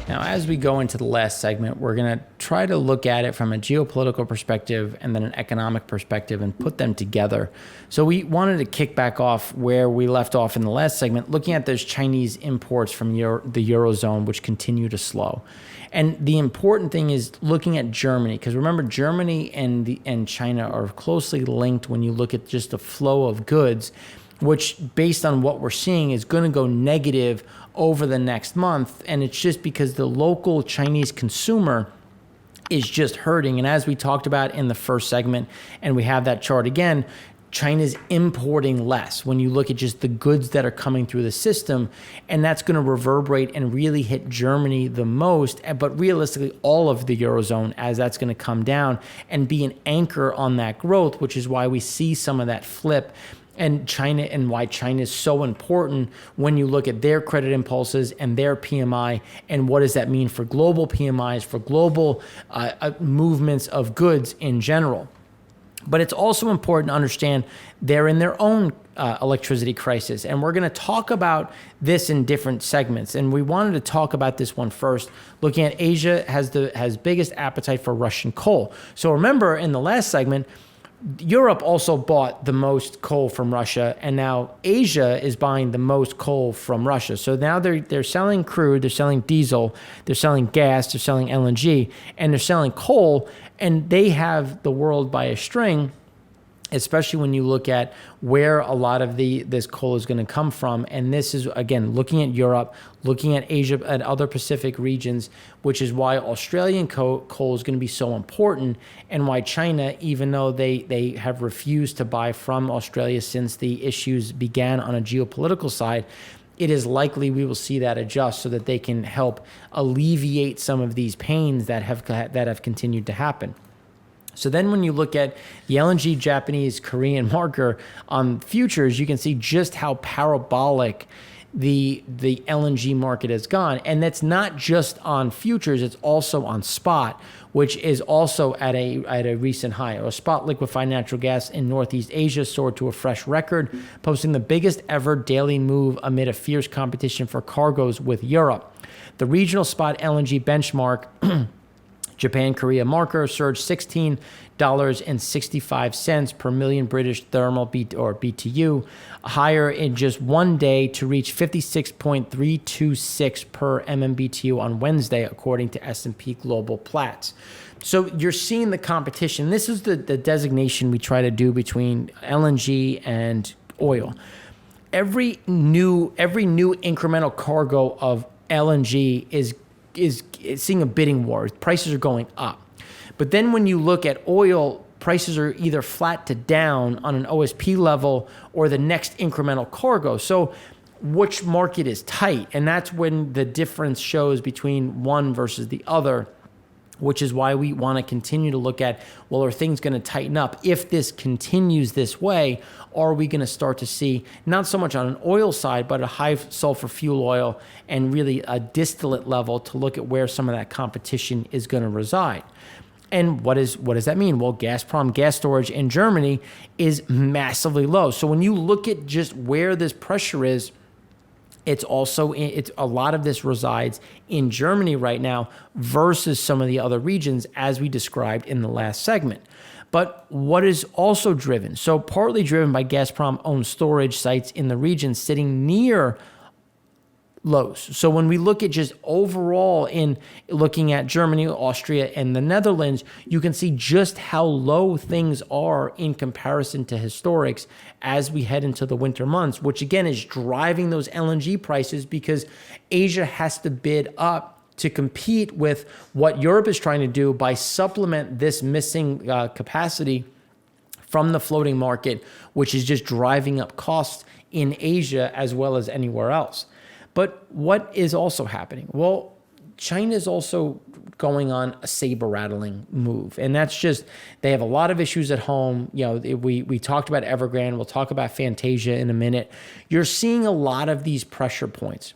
Now, as we go into the last segment, we're going to try to look at it from a geopolitical perspective and then an economic perspective and put them together. So we wanted to kick back off where we left off in the last segment, looking at those Chinese imports from the Eurozone, which continue to slow. And the important thing is looking at Germany, because remember, Germany and China are closely linked when you look at just the flow of goods, which based on what we're seeing is going to go negative over the next month. And it's just because the local Chinese consumer is just hurting. And as we talked about in the first segment, and we have that chart again, China's importing less when you look at just the goods that are coming through the system, and that's going to reverberate and really hit Germany the most, but realistically all of the Eurozone, as that's going to come down and be an anchor on that growth, which is why we see some of that flip. And China, and why China is so important when you look at their credit impulses and their PMI, and what does that mean for global PMIs, for global movements of goods in general. But it's also important to understand they're in their own electricity crisis. And we're going to talk about this in different segments. And we wanted to talk about this one first, looking at Asia has biggest appetite for Russian coal. So remember in the last segment, Europe also bought the most coal from Russia, and now Asia is buying the most coal from Russia. So now they're selling crude, they're selling diesel, they're selling gas, they're selling LNG, and they're selling coal, and they have the world by a string, especially when you look at where a lot of this coal is going to come from. And this is, again, looking at Europe, looking at Asia and other Pacific regions, which is why Australian coal is going to be so important, and why China, even though they have refused to buy from Australia since the issues began on a geopolitical side, it is likely we will see that adjust so that they can help alleviate some of these pains that have continued to happen. So then when you look at the LNG Japanese Korean marker on futures, you can see just how parabolic the LNG market has gone. And that's not just on futures, it's also on spot, which is also at a recent high. Or spot liquefied natural gas in Northeast Asia soared to a fresh record, posting the biggest ever daily move amid a fierce competition for cargoes with Europe. The regional spot LNG benchmark Japan-Korea marker surged $16.65 per million British thermal BTU, higher in just one day to reach 56.326 per MMBTU on Wednesday, according to S&P Global Platts. So you're seeing the competition. This is the designation we try to do between LNG and oil. Every new incremental cargo of LNG is seeing a bidding war. Prices are going up. But then when you look at oil, prices are either flat to down on an OSP level or the next incremental cargo. So which market is tight? And that's when the difference shows between one versus the other, which is why we want to continue to look at, well, are things going to tighten up? If this continues this way, are we going to start to see, not so much on an oil side, but a high sulfur fuel oil and really a distillate level to look at where some of that competition is going to reside? And what does that mean? Well, Gazprom gas storage in Germany is massively low. So when you look at just where this pressure is, it's a lot of this resides in Germany right now versus some of the other regions, as we described in the last segment. But what is also driven? So partly driven by Gazprom-owned storage sites in the region sitting near lows. So when we look at just overall in looking at Germany, Austria, and the Netherlands, you can see just how low things are in comparison to historics as we head into the winter months, which again is driving those LNG prices because Asia has to bid up to compete with what Europe is trying to do by supplement this missing capacity from the floating market, which is just driving up costs in Asia as well as anywhere else. But what is also happening? Well, China is also going on a saber-rattling move. And that's just, they have a lot of issues at home. You know, we talked about Evergrande. We'll talk about Fantasia in a minute. You're seeing a lot of these pressure points.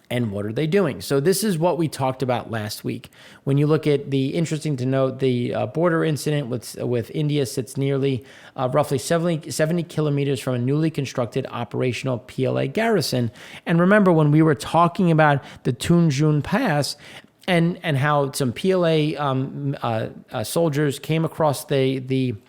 And what are they doing? So this is what we talked about last week. When you look at interesting to note, the border incident with India sits nearly roughly 70 kilometers from a newly constructed operational PLA garrison. And remember, when we were talking about the Tunjun Pass and how some PLA soldiers came across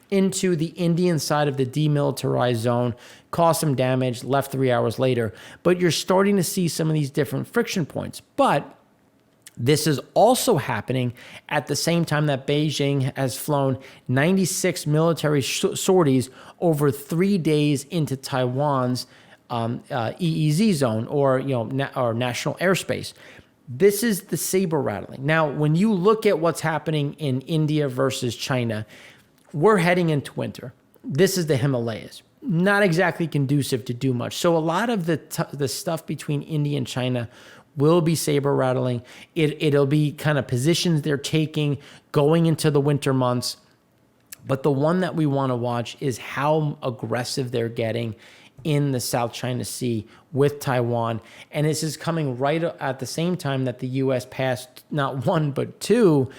into the Indian side of the demilitarized zone, caused some damage, left 3 hours later. But you're starting to see some of these different friction points. But this is also happening at the same time that Beijing has flown 96 military sorties over 3 days into Taiwan's EEZ zone, or national airspace. This is the saber rattling. Now, when you look at what's happening in India versus China, we're heading into winter. This is the Himalayas. Not exactly conducive to do much. So a lot of the stuff between India and China will be saber rattling. It'll be kind of positions they're taking going into the winter months. But the one that we want to watch is how aggressive they're getting in the South China Sea with Taiwan. And this is coming right at the same time that the U.S. passed not one, but two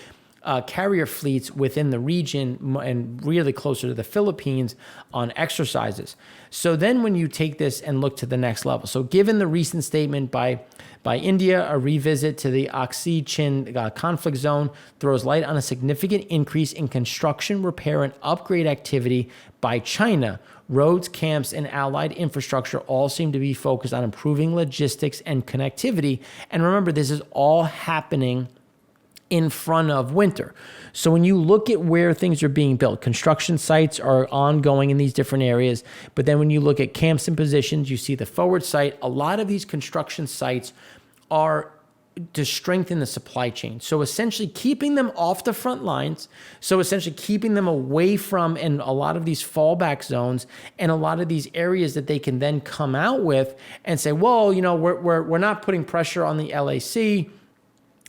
carrier fleets within the region and really closer to the Philippines on exercises. So then when you take this and look to the next level, so given the recent statement by India, a revisit to the Oxy-Chin conflict zone throws light on a significant increase in construction, repair, and upgrade activity by China. Roads, camps, and allied infrastructure all seem to be focused on improving logistics and connectivity. And remember, this is all happening in front of winter. So when you look at where things are being built, construction sites are ongoing in these different areas. But then when you look at camps and positions, you see the forward site. A lot of these construction sites are to strengthen the supply chain. So essentially keeping them off the front lines. So essentially keeping them away from and a lot of these fallback zones and a lot of these areas that they can then come out with and say, well, we're not putting pressure on the LAC.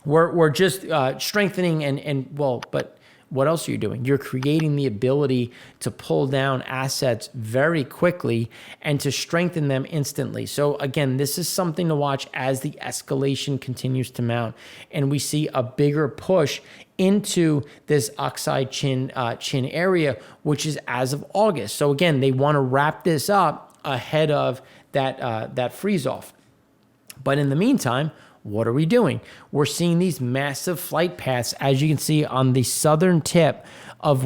We're just strengthening but what else are you doing? You're creating the ability to pull down assets very quickly and to strengthen them instantly. So again, this is something to watch as the escalation continues to mount and we see a bigger push into this Oxy-Chin area, which is as of August. So again, they want to wrap this up ahead of that freeze off. But in the meantime, what are we doing? We're seeing these massive flight paths, as you can see on the southern tip of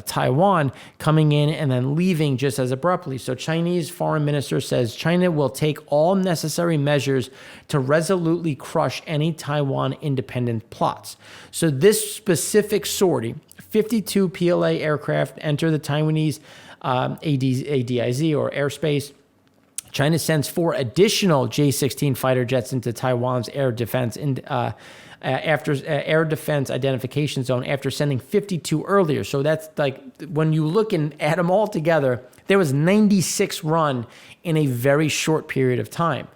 Taiwan, coming in and then leaving just as abruptly. So Chinese foreign minister says China will take all necessary measures to resolutely crush any Taiwan independent plots. So this specific sortie, 52 PLA aircraft enter the Taiwanese ADIZ or airspace. China sends 4 additional J-16 fighter jets into Taiwan's air defense air defense identification zone after sending 52 earlier. So that's like when you look and add them all together, there was 96 run in a very short period of time.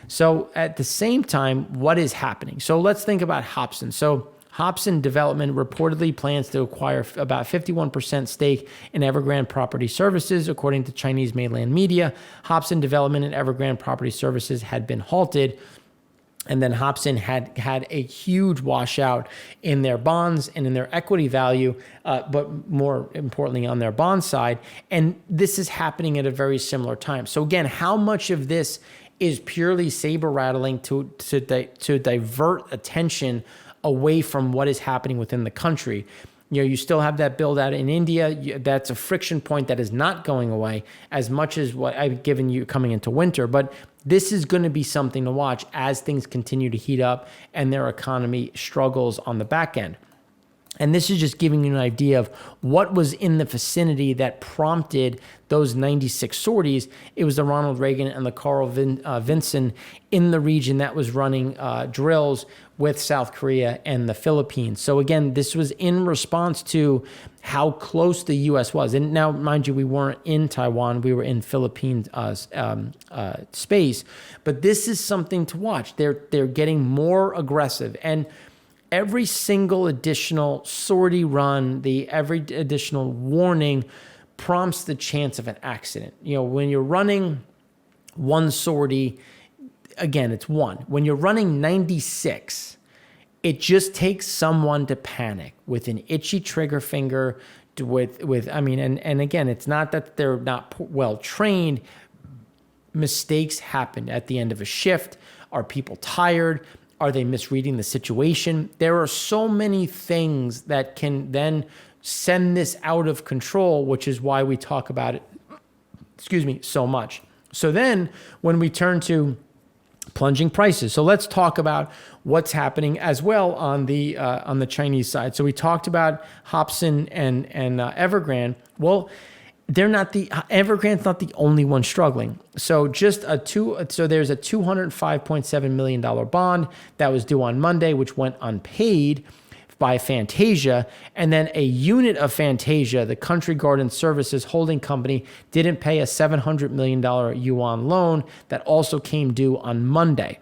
So at the same time, what is happening? So let's think about Hobson. So Hobson Development reportedly plans to acquire about 51% stake in Evergrande Property Services, according to Chinese mainland media. Hobson Development and Evergrande Property Services had been halted, and then Hobson had a huge washout in their bonds and in their equity value, but more importantly on their bond side. And this is happening at a very similar time. So again, how much of this is purely saber rattling to divert attention away from what is happening within the country? You still have that build out in India. That's a friction point that is not going away as much as what I've given you coming into winter. But this is going to be something to watch as things continue to heat up and their economy struggles on the back end. And this is just giving you an idea of what was in the vicinity that prompted those 96 sorties. It was the Ronald Reagan and the Carl Vinson in the region that was running drills with South Korea and the Philippines. So again, this was in response to how close the U.S. was. And now, mind you, we weren't in Taiwan. We were in Philippine space. But this is something to watch. They're getting more aggressive. And every single additional sortie run, every additional warning prompts the chance of an accident. When you're running one sortie, again, it's one. When you're running 96, it just takes someone to panic with an itchy trigger finger. And again, it's not that they're not well trained. Mistakes happen at the end of a shift. Are people tired? Are they misreading the situation? There are so many things that can then send this out of control, which is why we talk about it, so much. So then when we turn to plunging prices, so let's talk about what's happening as well on the Chinese side. So we talked about Hobson and Evergrande. Well, Evergrande's not the only one struggling. So there's a $205.7 million bond that was due on Monday, which went unpaid by Fantasia, and then a unit of Fantasia, the Country Garden Services holding company, didn't pay a $700 million yuan loan that also came due on Monday.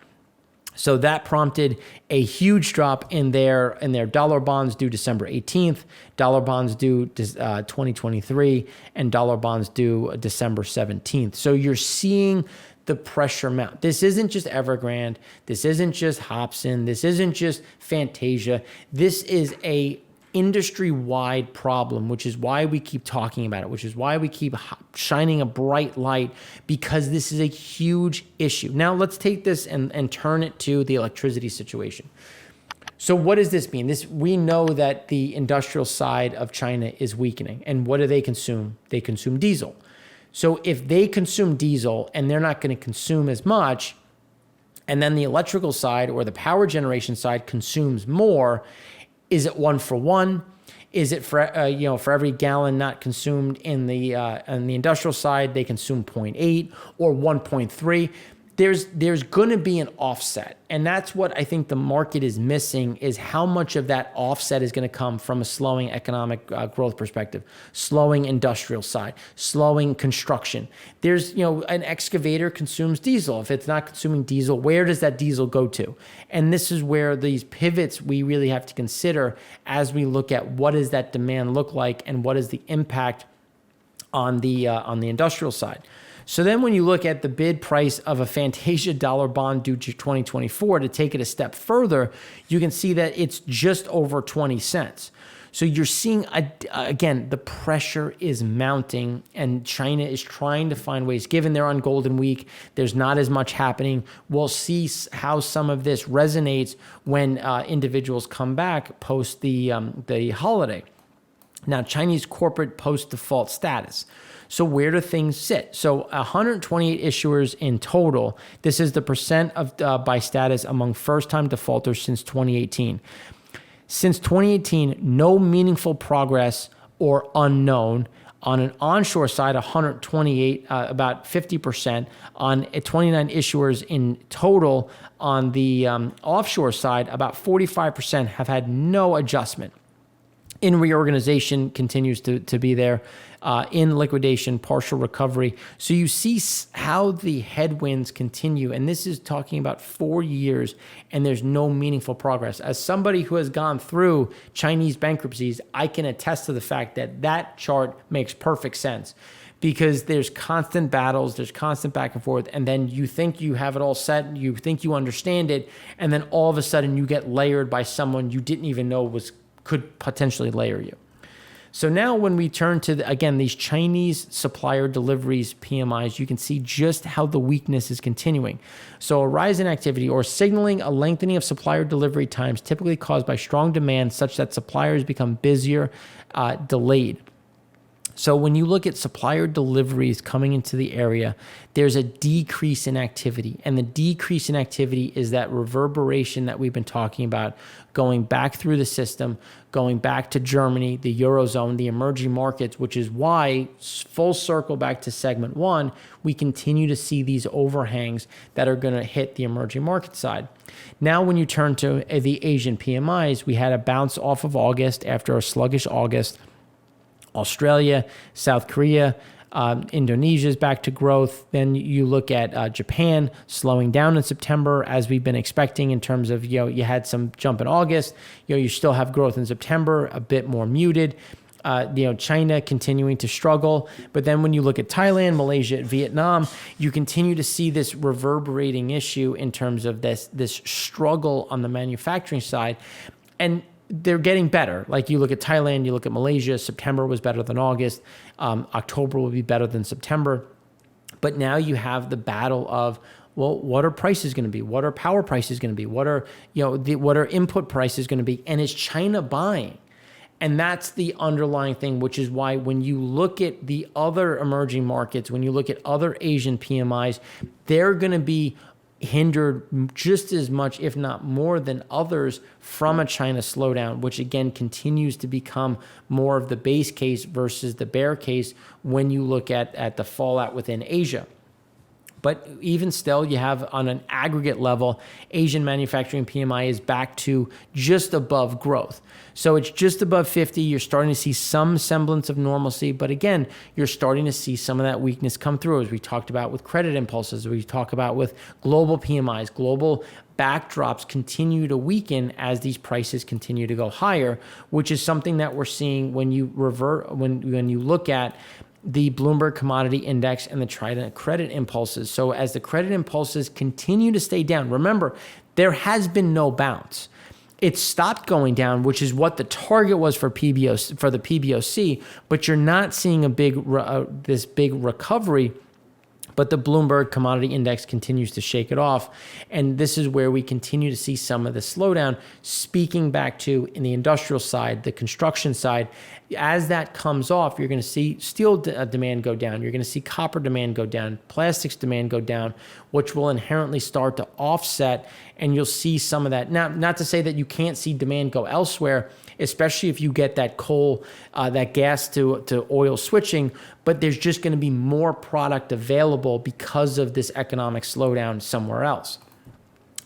So that prompted a huge drop in their dollar bonds due December 18th, dollar bonds due 2023, and dollar bonds due December 17th. So you're seeing the pressure mount. This isn't just Evergrande. This isn't just Hobson. This isn't just Fantasia. This is a industry-wide problem, which is why we keep talking about it, which is why we keep shining a bright light, because this is a huge issue. Now let's take this and turn it to the electricity situation. So what does this mean? We know that the industrial side of China is weakening. And what do they consume? They consume diesel. So if they consume diesel and they're not going to consume as much, and then the electrical side or the power generation side consumes more, is it 1 for 1? Is it for every gallon not consumed in the industrial side, they consume 0.8 or 1.3? There's going to be an offset. And that's what I think the market is missing, is how much of that offset is going to come from a slowing economic growth perspective, slowing industrial side, slowing construction. There's, an excavator consumes diesel. If it's not consuming diesel, where does that diesel go to? And this is where these pivots we really have to consider as we look at what does that demand look like and what is the impact on the industrial side. So then when you look at the bid price of a Fantasia dollar bond due to 2024, to take it a step further, you can see that it's just over 20 cents. So you're seeing, again, the pressure is mounting, and China is trying to find ways. Given they're on Golden Week, there's not as much happening. We'll see how some of this resonates when individuals come back post the holiday. Now, Chinese corporate post-default status. So where do things sit? So 128 issuers in total. This is the percent of by status among first-time defaulters since 2018. Since 2018, no meaningful progress or unknown. On an onshore side, 128, about 50%. On 29 issuers in total. On the offshore side, about 45% have had no adjustment. In reorganization continues to be there. In liquidation, partial recovery. So you see how the headwinds continue. And this is talking about 4 years, and there's no meaningful progress. As somebody who has gone through Chinese bankruptcies, I can attest to the fact that that chart makes perfect sense, because there's constant battles, there's constant back and forth, and then you think you have it all set, you think you understand it, and then all of a sudden you get layered by someone you didn't even know could potentially layer you. So now when we turn to, again, these Chinese supplier deliveries PMIs, you can see just how the weakness is continuing. So a rise in activity or signaling a lengthening of supplier delivery times typically caused by strong demand such that suppliers become busier, delayed. So when you look at supplier deliveries coming into the area, there's a decrease in activity. And the decrease in activity is that reverberation that we've been talking about, going back through the system, going back to Germany, the Eurozone, the emerging markets, which is why, full circle back to segment one, we continue to see these overhangs that are going to hit the emerging market side. Now, when you turn to the Asian PMIs, we had a bounce off of August after a sluggish August. Australia, South Korea, Indonesia is back to growth. Then you look at Japan slowing down in September, as we've been expecting in terms of, you had some jump in August. You still have growth in September, a bit more muted. China continuing to struggle. But then when you look at Thailand, Malaysia, and Vietnam, you continue to see this reverberating issue in terms of this struggle on the manufacturing side. And they're getting better. Like you look at Thailand, you look at Malaysia, September was better than August. October will be better than September. But now you have the battle of, well, what are prices going to be? What are power prices going to be? What are input prices going to be? And is China buying? And that's the underlying thing, which is why when you look at the other emerging markets, when you look at other Asian PMIs, they're going to be hindered just as much, if not more than others, from a China slowdown, which again continues to become more of the base case versus the bear case when you look at the fallout within Asia. But even still, you have on an aggregate level, Asian manufacturing PMI is back to just above growth. So it's just above 50. You're starting to see some semblance of normalcy. But again, you're starting to see some of that weakness come through, as we talked about with credit impulses, as we talk about with global PMIs. Global backdrops continue to weaken as these prices continue to go higher, which is something that we're seeing when you look at the Bloomberg Commodity Index and the Trident credit impulses. So as the credit impulses continue to stay down, remember, there has been no bounce. It stopped going down, which is what the target was for the PBOC, but you're not seeing this big recovery. But the Bloomberg Commodity Index continues to shake it off. And this is where we continue to see some of the slowdown. Speaking back to in the industrial side, the construction side, as that comes off, you're going to see steel demand go down. You're going to see copper demand go down, plastics demand go down, which will inherently start to offset. And you'll see some of that. Now, not to say that you can't see demand go elsewhere, especially if you get that coal, that gas to oil switching, but there's just going to be more product available because of this economic slowdown somewhere else.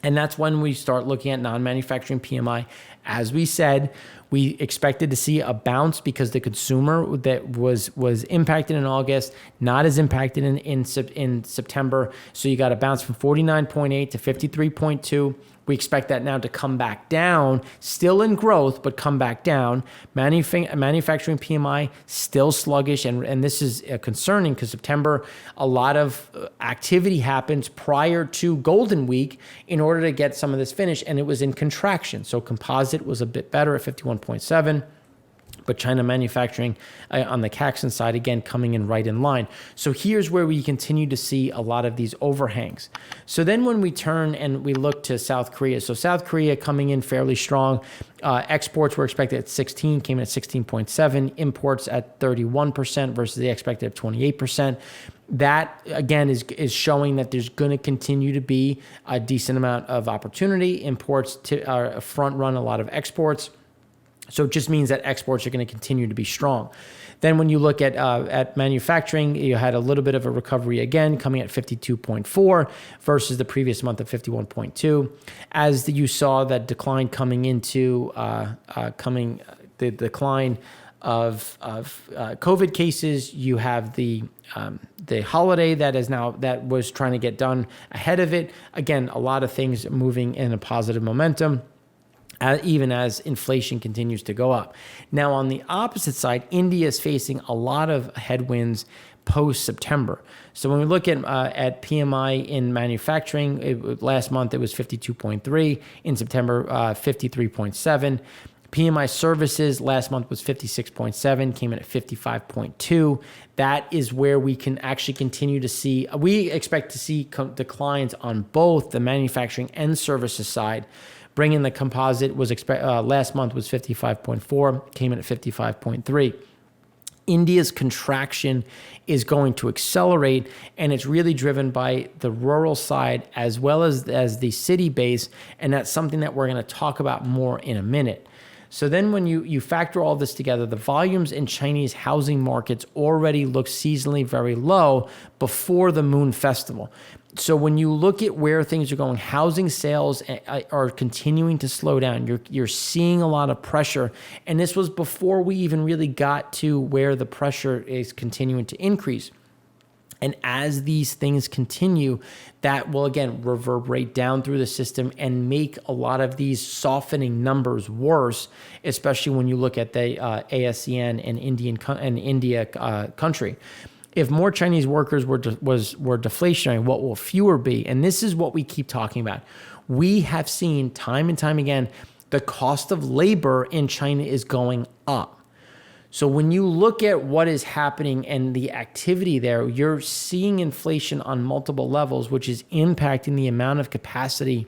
And that's when we start looking at non-manufacturing PMI. As we said, we expected to see a bounce because the consumer that was impacted in August, not as impacted in September. So you got a bounce from 49.8 to 53.2. We expect that now to come back down, still in growth, but come back down. Manufacturing PMI still sluggish, and this is concerning because September, a lot of activity happens prior to Golden Week in order to get some of this finished, and it was in contraction. So composite was a bit better at 51.7. But China manufacturing on the Caxton side, again, coming in right in line. So here's where we continue to see a lot of these overhangs. So then when we turn and we look to South Korea, so South Korea coming in fairly strong. Exports were expected at 16, came in at 16.7. Imports at 31% versus the expected of 28%. That, again, is showing that there's going to continue to be a decent amount of opportunity. Imports are front run a lot of exports. So it just means that exports are going to continue to be strong. Then when you look at manufacturing, you had a little bit of a recovery again, coming at 52.4 versus the previous month of 51.2. As you saw that decline coming into the decline of COVID cases, you have the holiday that was trying to get done ahead of it. Again, a lot of things moving in a positive momentum, even as inflation continues to go up. Now, on the opposite side, India is facing a lot of headwinds post-September. So when we look at PMI in manufacturing, last month it was 52.3. In September, 53.7. PMI services last month was 56.7, came in at 55.2. That is where we can actually continue to see, we expect to see declines on both the manufacturing and services side. Bringing the composite was last month was 55.4, came in at 55.3. India's contraction is going to accelerate, and it's really driven by the rural side as well as the city base, and that's something that we're going to talk about more in a minute. So then when you factor all this together, the volumes in Chinese housing markets already look seasonally very low before the Moon Festival. So when you look at where things are going, housing sales are continuing to slow down. You're seeing a lot of pressure. And this was before we even really got to where the pressure is continuing to increase. And as these things continue, that will again reverberate down through the system and make a lot of these softening numbers worse, especially when you look at the ASEAN and India country. If more Chinese workers were deflationary, what will fewer be? And this is what we keep talking about. We have seen time and time again, the cost of labor in China is going up. So when you look at what is happening and the activity there, you're seeing inflation on multiple levels, which is impacting the amount of capacity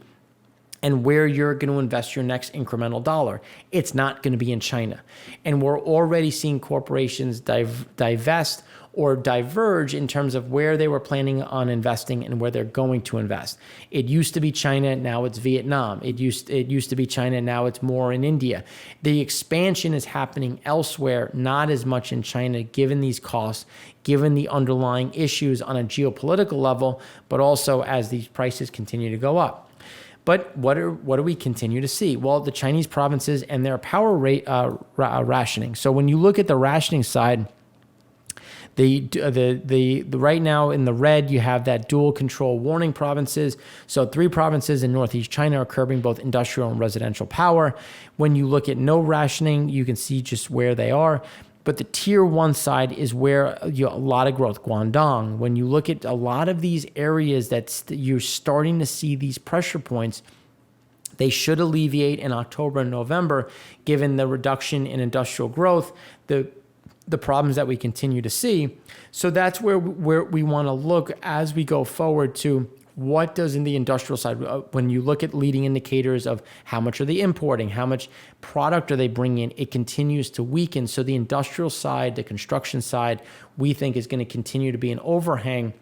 and where you're going to invest your next incremental dollar. It's not going to be in China. And we're already seeing corporations divest or diverge in terms of where they were planning on investing and where they're going to invest. It used to be China, now it's Vietnam. It used to be China, now it's more in India. The expansion is happening elsewhere, not as much in China, given these costs, given the underlying issues on a geopolitical level, but also as these prices continue to go up. But what do we continue to see? Well, the Chinese provinces and their power rate rationing. So when you look at the rationing side, the right now in the red, you have that dual control warning provinces. So 3 provinces in Northeast China are curbing both industrial and residential power. When you look at no rationing, you can see just where they are. But the tier 1 side is where a lot of growth, Guangdong. When you look at a lot of these areas that you're starting to see these pressure points, they should alleviate in October and November, given the reduction in industrial growth, the problems that we continue to see. So that's where we want to look as we go forward to what does in the industrial side, when you look at leading indicators of how much are they importing, how much product are they bringing in, it continues to weaken. So the industrial side, the construction side, we think is going to continue to be an overhang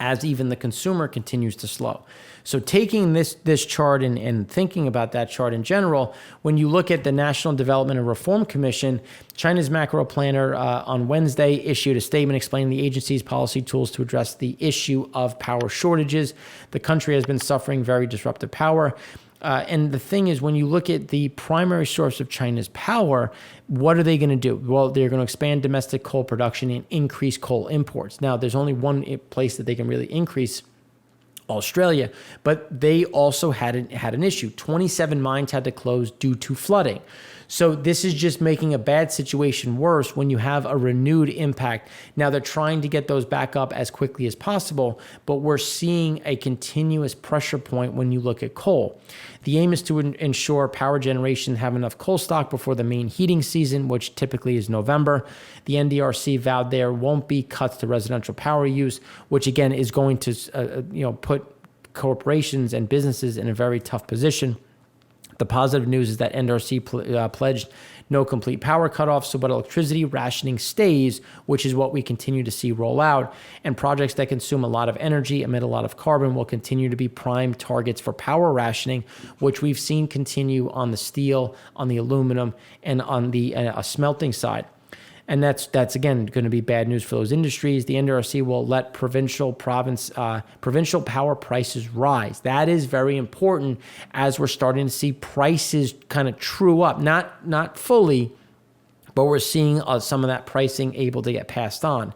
as even the consumer continues to slow. So taking this chart and thinking about that chart in general, when you look at the National Development and Reform Commission, China's macro planner on Wednesday issued a statement explaining the agency's policy tools to address the issue of power shortages. The country has been suffering very disruptive power. And the thing is, when you look at the primary source of China's power, what are they going to do? Well, they're going to expand domestic coal production and increase coal imports. Now, there's only one place that they can really increase, Australia, but they also had an issue. 27 mines had to close due to flooding. So this is just making a bad situation worse when you have a renewed impact. Now they're trying to get those back up as quickly as possible, but we're seeing a continuous pressure point when you look at coal. The aim is to ensure power generation have enough coal stock before the main heating season, which typically is November. The NDRC vowed there won't be cuts to residential power use, which again is going to put corporations and businesses in a very tough position. The positive news is that NDRC pledged no complete power cutoffs, but electricity rationing stays, which is what we continue to see roll out. And projects that consume a lot of energy, emit a lot of carbon, will continue to be prime targets for power rationing, which we've seen continue on the steel, on the aluminum, and on the smelting side. And that's again going to be bad news for those industries. The NDRC will let provincial power prices rise. That is very important as we're starting to see prices kind of true up, not fully, but we're seeing some of that pricing able to get passed on.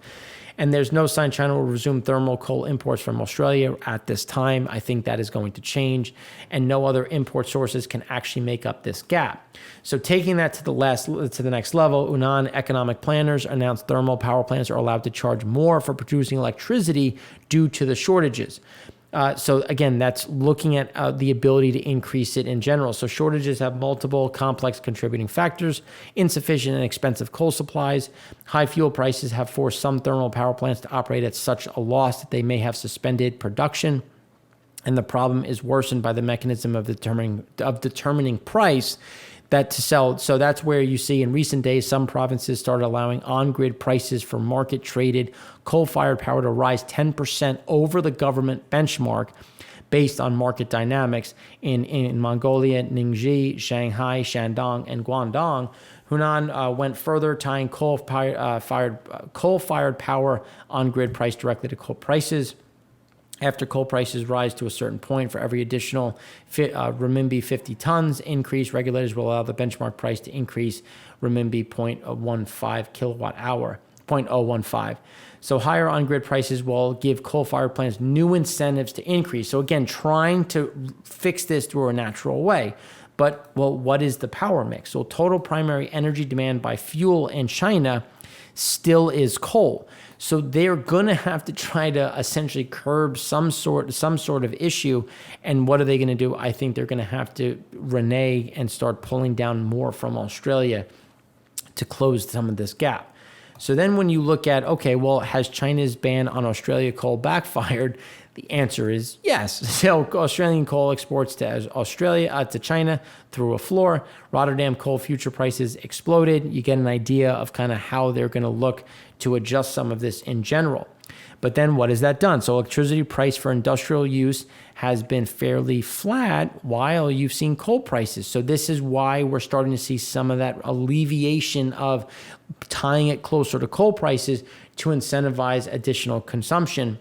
And there's no sign China will resume thermal coal imports from Australia at this time. I think that is going to change, and no other import sources can actually make up this gap. So taking that to the next level, Yunnan economic planners announced thermal power plants are allowed to charge more for producing electricity due to the shortages. So again, that's looking at the ability to increase it in general. So shortages have multiple complex contributing factors: insufficient and expensive coal supplies. High fuel prices have forced some thermal power plants to operate at such a loss that they may have suspended production. And the problem is worsened by the mechanism of determining price that to sell. So that's where you see in recent days, some provinces started allowing on-grid prices for market-traded coal-fired power to rise 10% over the government benchmark based on market dynamics in Mongolia, Ningxi, Shanghai, Shandong, and Guangdong. Hunan went further, tying coal-fired power on-grid price directly to coal prices. After coal prices rise to a certain point, for every additional renminbi 50 tons increase, regulators will allow the benchmark price to increase renminbi 0.15 kilowatt hour. 0.015. So higher on-grid prices will give coal-fired plants new incentives to increase. So again, trying to fix this through a natural way. But, well, what is the power mix? So total primary energy demand by fuel in China still is coal. So they're going to have to try to essentially curb some sort of issue. And what are they going to do? I think they're going to have to renege and start pulling down more from Australia to close some of this gap. So then when you look at, okay, well, has China's ban on Australia coal backfired? The answer is yes. So Australian coal exports to Australia, to China through a floor. Rotterdam coal future prices exploded. You get an idea of kind of how they're going to look to adjust some of this in general. But then what has that done? So electricity price for industrial use has been fairly flat while you've seen coal prices. So this is why we're starting to see some of that alleviation of tying it closer to coal prices to incentivize additional consumption.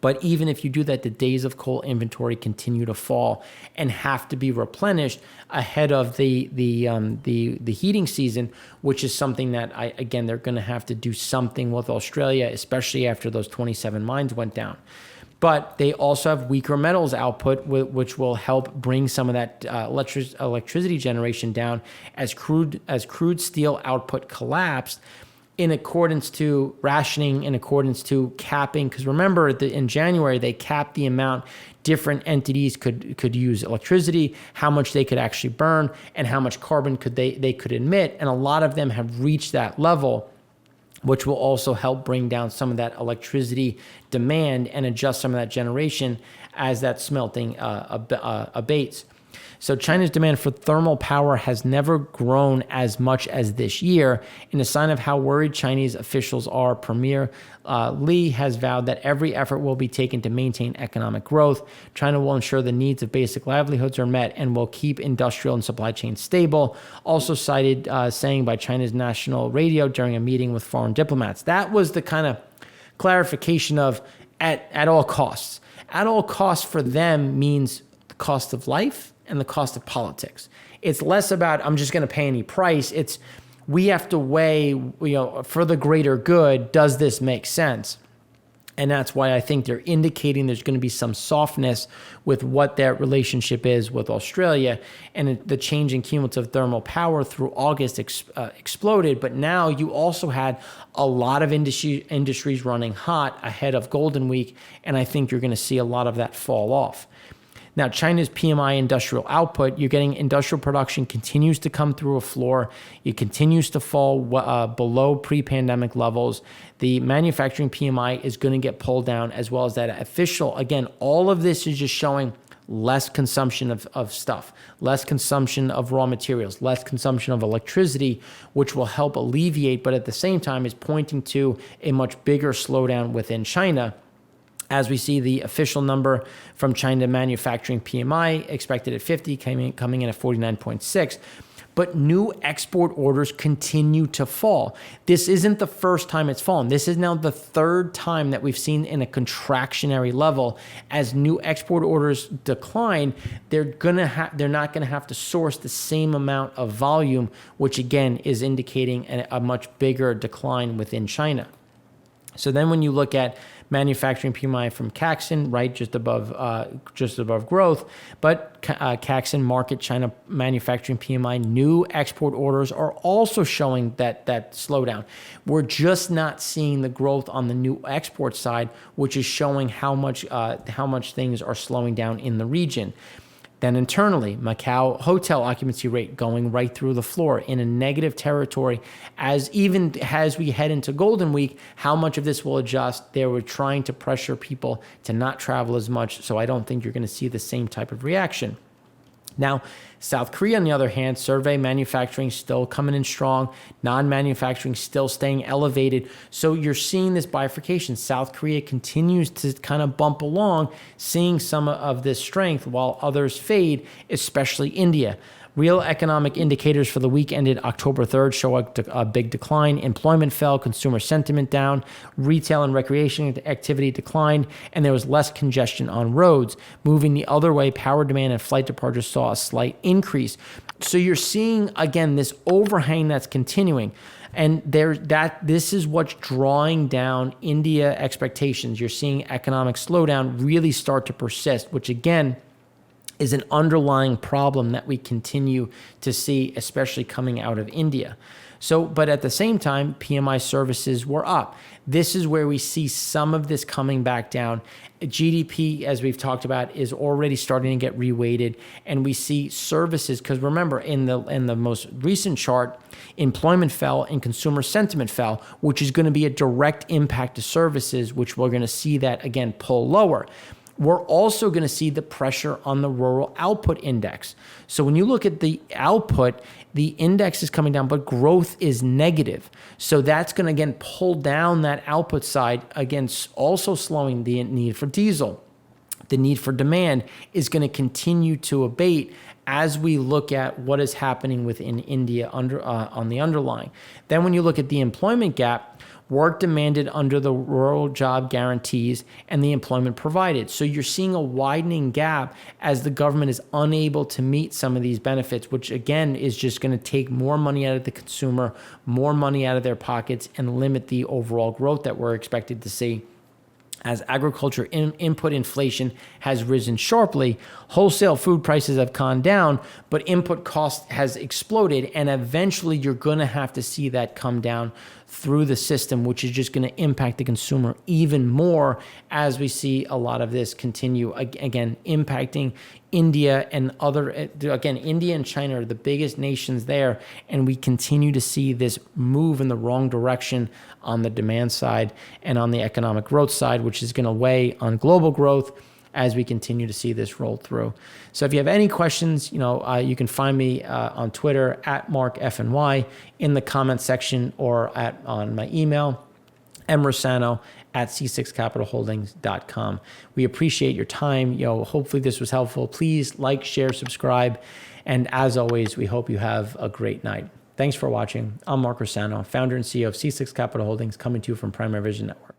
But even if you do that, the days of coal inventory continue to fall and have to be replenished ahead of the heating season, which is something that they're going to have to do something with Australia, especially after those 27 mines went down. But they also have weaker metals output, which will help bring some of that electricity generation down as crude steel output collapsed, in accordance to rationing, in accordance to capping. Because remember, in January, they capped the amount different entities could use electricity, how much they could actually burn, and how much carbon they could emit. And a lot of them have reached that level, which will also help bring down some of that electricity demand and adjust some of that generation as that smelting abates. So China's demand for thermal power has never grown as much as this year. In a sign of how worried Chinese officials are, Premier Li has vowed that every effort will be taken to maintain economic growth. China will ensure the needs of basic livelihoods are met and will keep industrial and supply chains stable. Also cited saying by China's national radio during a meeting with foreign diplomats. That was the kind of clarification of at all costs. At all costs for them means the cost of life and the cost of politics. It's less about I'm just going to pay any price. It's we have to weigh, for the greater good, does this make sense? And that's why I think they're indicating there's going to be some softness with what that relationship is with Australia. And the change in cumulative thermal power through August exploded. But now you also had a lot of industries running hot ahead of Golden Week. And I think you're going to see a lot of that fall off. Now, China's PMI industrial output, you're getting industrial production continues to come through a floor. It continues to fall below pre-pandemic levels. The manufacturing PMI is going to get pulled down, as well as that official. Again, all of this is just showing less consumption of stuff, less consumption of raw materials, less consumption of electricity, which will help alleviate, but at the same time is pointing to a much bigger slowdown within China. As we see the official number from China Manufacturing PMI expected at 50, coming in at 49.6. But new export orders continue to fall. This isn't the first time it's fallen. This is now the third time that we've seen in a contractionary level. As new export orders decline, they're not gonna have to source the same amount of volume, which again is indicating a much bigger decline within China. So then when you look at manufacturing PMI from Caxton, right, just above growth, but Caxton market China manufacturing PMI new export orders are also showing that slowdown. We're just not seeing the growth on the new export side, which is showing how much things are slowing down in the region. Then internally, Macau hotel occupancy rate going right through the floor in a negative territory. Even as we head into Golden Week, how much of this will adjust? They were trying to pressure people to not travel as much, so I don't think you're going to see the same type of reaction. Now, South Korea, on the other hand, survey manufacturing still coming in strong, non-manufacturing still staying elevated. So you're seeing this bifurcation. South Korea continues to kind of bump along, seeing some of this strength while others fade, especially India. Real economic indicators for the week ended October 3rd show a big decline. Employment fell, consumer sentiment down, retail and recreation activity declined, and there was less congestion on roads. Moving the other way, power demand and flight departures saw a slight increase. So you're seeing, again, this overhang that's continuing. And this is what's drawing down India expectations. You're seeing economic slowdown really start to persist, which again is an underlying problem that we continue to see, especially coming out of India. So, but at the same time, PMI services were up. This is where we see some of this coming back down. GDP, as we've talked about, is already starting to get reweighted, and we see services, because remember, in the most recent chart, employment fell and consumer sentiment fell, which is going to be a direct impact to services, which we're going to see that again pull lower. We're also going to see the pressure on the rural output index. So when you look at the output, the index is coming down, but growth is negative. So that's going to, again, pull down that output side, again, also slowing the need for diesel. The need for demand is going to continue to abate as we look at what is happening within India on the underlying. Then when you look at the employment gap, work demanded under the rural job guarantees and the employment provided. So you're seeing a widening gap as the government is unable to meet some of these benefits, which again is just going to take more money out of the consumer, more money out of their pockets, and limit the overall growth that we're expected to see. As agriculture input inflation has risen sharply, wholesale food prices have gone down, but input cost has exploded, and eventually you're going to have to see that come down through the system, which is just going to impact the consumer even more as we see a lot of this continue, again, impacting India and India and China are the biggest nations there, and we continue to see this move in the wrong direction on the demand side and on the economic growth side, which is going to weigh on global growth as we continue to see this roll through. So if you have any questions, you can find me on Twitter at MarkFNY, in the comment section, or on my email, mrossano@c6capitalholdings.com. We appreciate your time. Hopefully this was helpful. Please like, share, subscribe. And as always, we hope you have a great night. Thanks for watching. I'm Mark Rossano, founder and CEO of C6 Capital Holdings, coming to you from Primary Vision Network.